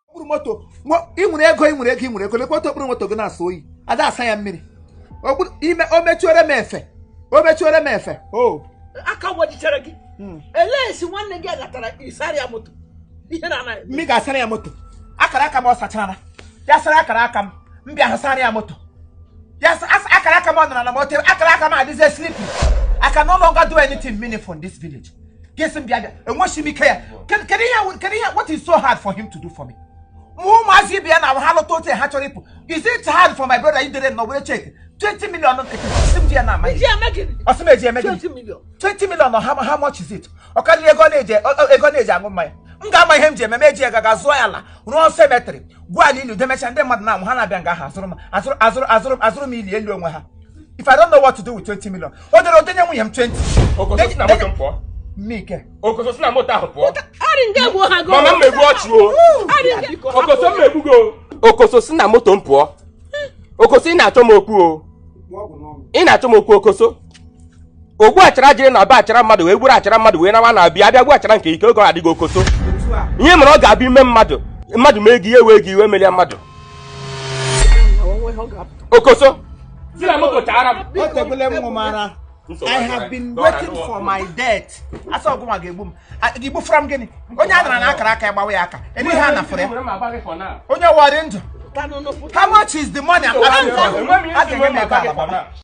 okpuru moto ị nwere ego lekọta okpuru moto gị na-asa oyi ada asa ya mmiri ime o mechuore m efe aka wajichara gị elesi nwanne gị agatara isari ya moto ihe na anaghị mi ga-asara ya moto akara aka m ọ sachara ya sara akara aka m mbịa hasara ya moto ya akara aka m ọ nọrọ na moto akara aka m adịzie sleepy I can no longer do anything meaningful in this village. Guess him bia and what she care. Can you hear what is so hard for him to do for me? Is it hard for my brother? You didn't know where check 20 million. 20 million. 20 million. How much is it? Okay, you go my Ngama hem je memeji gaga zoyala no cemetery gwa lilu de mecha ndem mad na ha na bia nga ha azuru mili elu onwe ha. If I don't know what to do with 20 million, odenye mu yem 20. Okoso na moto mpo. Mike. Okoso na moto ahụ pụọ. Ari nga gbo ha go. Mama mmegbu ọchụ o. Ari biko. Okoso mmegbu go. Okoso si na moto mpụọ. Okoso ị na-achọ m okwu o. Ị na-achọ m okwu Okoso. Ogbu achara jiri na ba achara mmadụ wee gburu achara mmadụ wee nawa na abịa gbu achara nke ike oge adịghị Okoso. Ihe mere ọ ga-abịa ime mmadụ mee gị ewe gị iwe melia mmadụ. Okoso I have been waiting for my death. I saw go agegbu m. From gini. Onye adara na akara aka gbawe aka. Eni ha na fere. Onye wari ndụ. How much is the money I'm asking for?